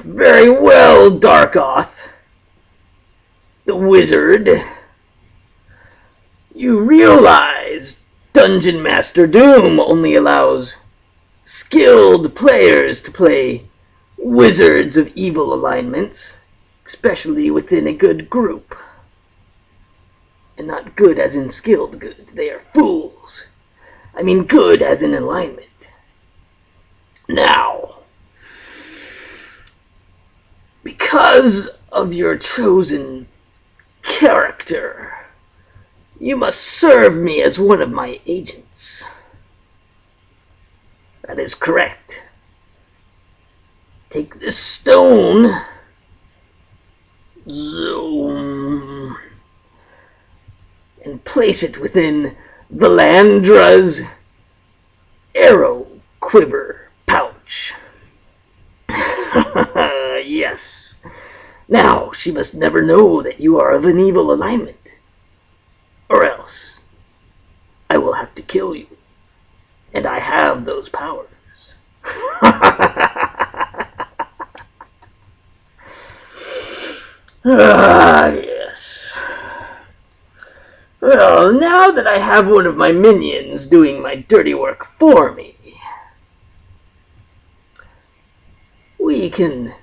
Very well, Darkoth, the wizard. You realize Dungeon Master Doom only allows skilled players to play wizards of evil alignments, especially within a good group. And not good as in skilled good. They are fools. I mean good as in alignment. Now, because of your chosen character, you must serve me as one of my agents. That is correct. Take this stone, zoom, and place it within Valandra's arrow quiver pouch. Yes. Now she must never know that you are of an evil alignment, or else I will have to kill you, and I have those powers. Yes. Well, now that I have one of my minions doing my dirty work for me, we can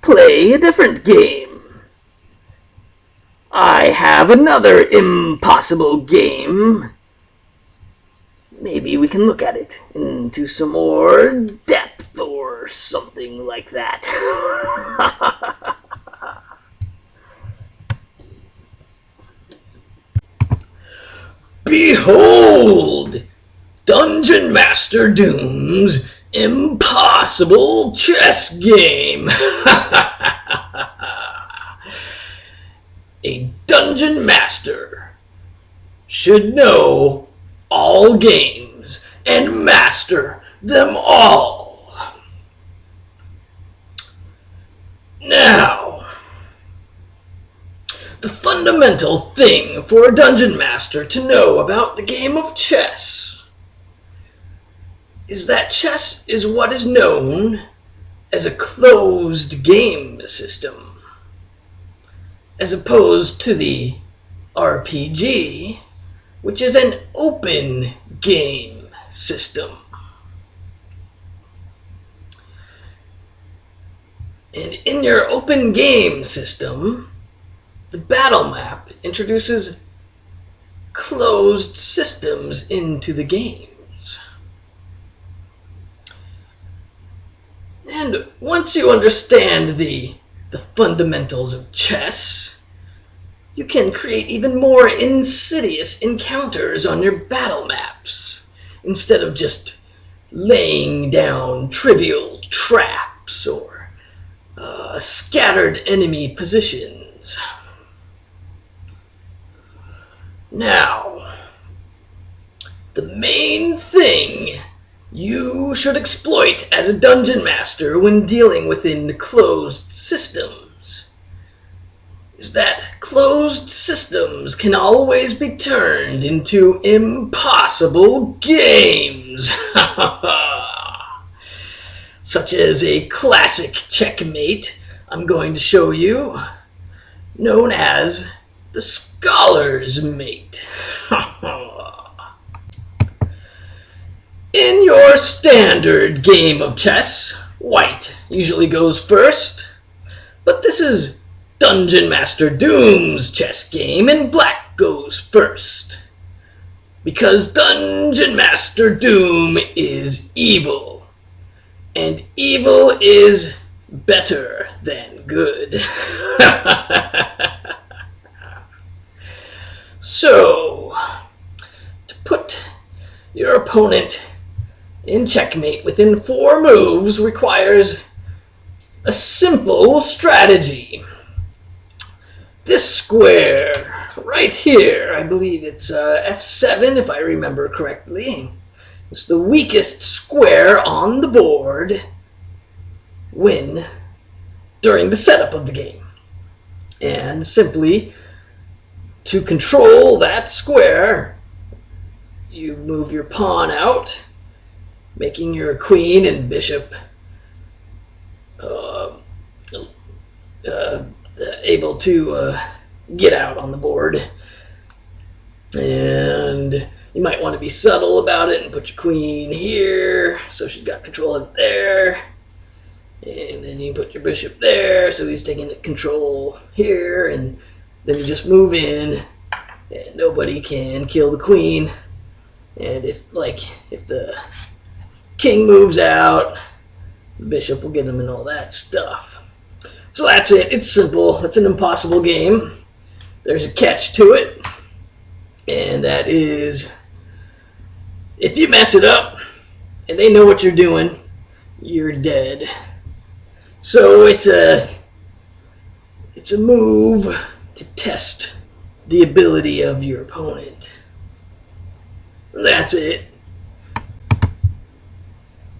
play a different game. I have another impossible game. Maybe we can look at it into some more depth or something like that. Behold! Dungeon Master Doom's impossible chess game! A dungeon master should know all games and master them all. Now, the fundamental thing for a dungeon master to know about the game of chess is that chess is what is known as a closed game system, as opposed to the RPG, which is an open game system. And in your open game system, the battle map introduces closed systems into the games. And once you understand the fundamentals of chess, you can create even more insidious encounters on your battle maps, instead of just laying down trivial traps or scattered enemy positions. Now, the main thing you should exploit as a dungeon master when dealing within closed systems is that closed systems can always be turned into impossible games. Such as a classic checkmate I'm going to show you, known as the Scholar's Mate. In your standard game of chess, white usually goes first, but this is Dungeon Master Doom's chess game, and black goes first. Because Dungeon Master Doom is evil, and evil is better than good. So, to put your opponent in checkmate within 4 moves requires a simple strategy. This square right here, I believe it's F7 if I remember correctly, is the weakest square on the board when during the setup of the game. And simply, to control that square, you move your pawn out, making your queen and bishop able to get out on the board. And you might want to be subtle about it and put your queen here, so she's got control of it there. And then you put your bishop there, so he's taking control here, and then you just move in, and nobody can kill the queen. And if the king moves out, the bishop will get him and all that stuff. So that's it. It's simple. It's an impossible game. There's a catch to it, and that is, if you mess it up and they know what you're doing, you're dead. So it's a move to test the ability of your opponent. That's it.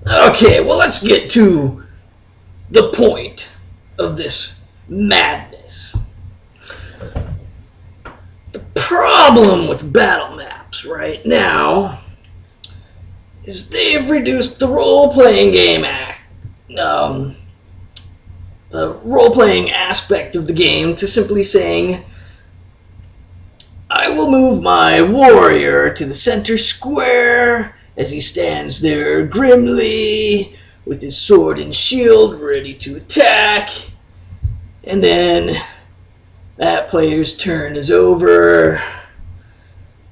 Okay, well, let's get to the point of this madness. The problem with battle maps right now is they've reduced the role-playing game the role-playing aspect of the game to simply saying, I will move my warrior to the center square as he stands there grimly with his sword and shield ready to attack, and then that player's turn is over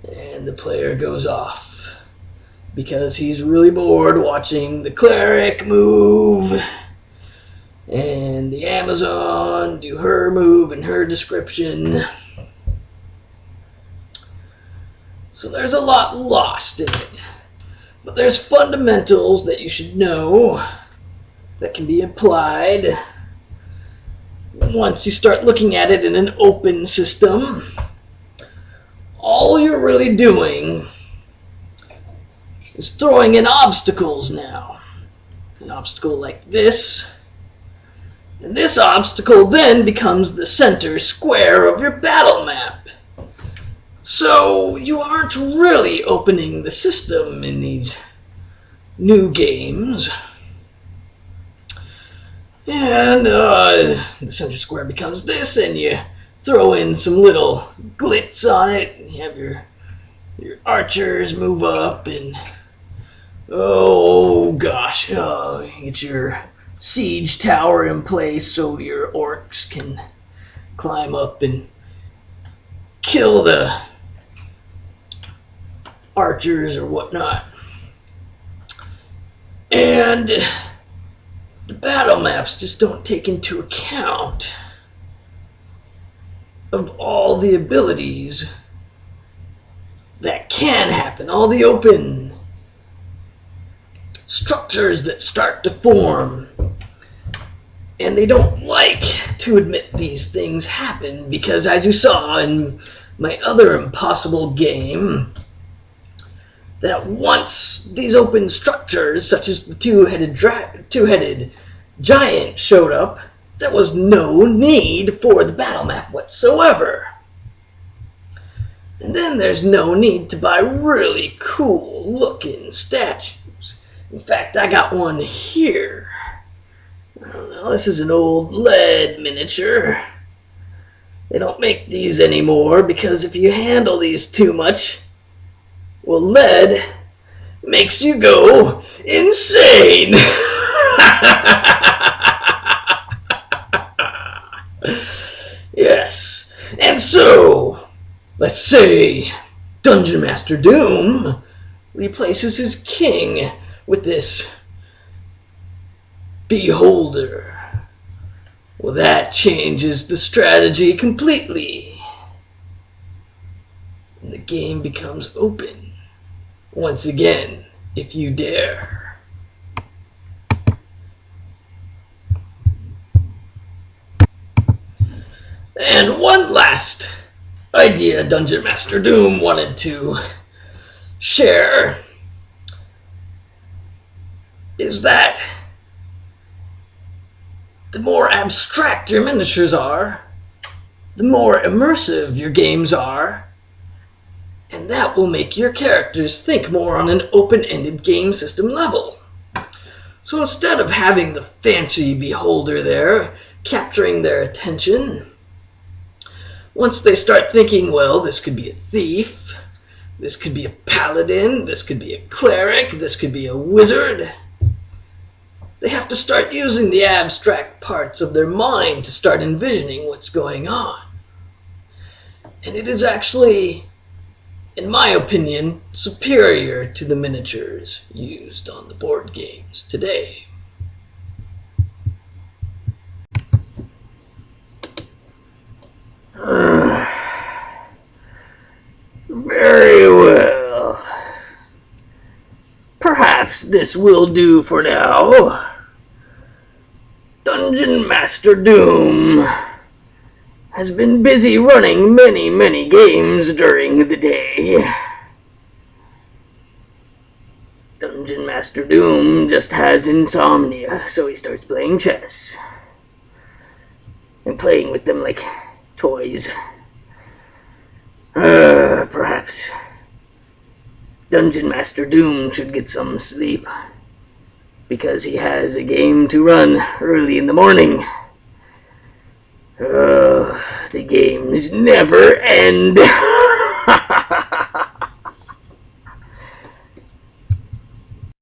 and the player goes off because he's really bored watching the cleric move and the Amazon do her move and her description. So there's a lot lost in it. But there's fundamentals that you should know that can be applied once you start looking at it in an open system. All you're really doing is throwing in obstacles now. An obstacle like this. And this obstacle then becomes the center square of your battle map. So you aren't really opening the system in these new games. And the center square becomes this, and you throw in some little glitz on it. You have your archers move up, and oh gosh, you get your siege tower in place so your orcs can climb up and kill the archers or whatnot. And the battle maps just don't take into account of all the abilities that can happen, all the open structures that start to form. And they don't like to admit these things happen because, as you saw in my other impossible game, that once these open structures, such as the two-headed giant, showed up, there was no need for the battle map whatsoever. And then there's no need to buy really cool looking statues. In fact, I got one here. I don't know, this is an old lead miniature. They don't make these anymore because if you handle these too much, well, lead makes you go insane. Yes. And so, let's say Dungeon Master Doom replaces his king with this beholder. Well, that changes the strategy completely. And the game becomes open. Once again, if you dare. And one last idea Dungeon Master Doom wanted to share is that the more abstract your miniatures are, the more immersive your games are, and that will make your characters think more on an open-ended game system level. So instead of having the fancy beholder there, capturing their attention. Once they start thinking, well, this could be a thief, this could be a paladin, this could be a cleric, this could be a wizard, they have to start using the abstract parts of their mind to start envisioning what's going on. And it is actually, in my opinion, superior to the miniatures used on the board games today. Very well. Perhaps this will do for now. Dungeon Master Doom has been busy running many games during the day. Dungeon Master Doom just has insomnia, so he starts playing chess. And playing with them like toys. Perhaps Dungeon Master Doom should get some sleep, because he has a game to run early in the morning. The games never end.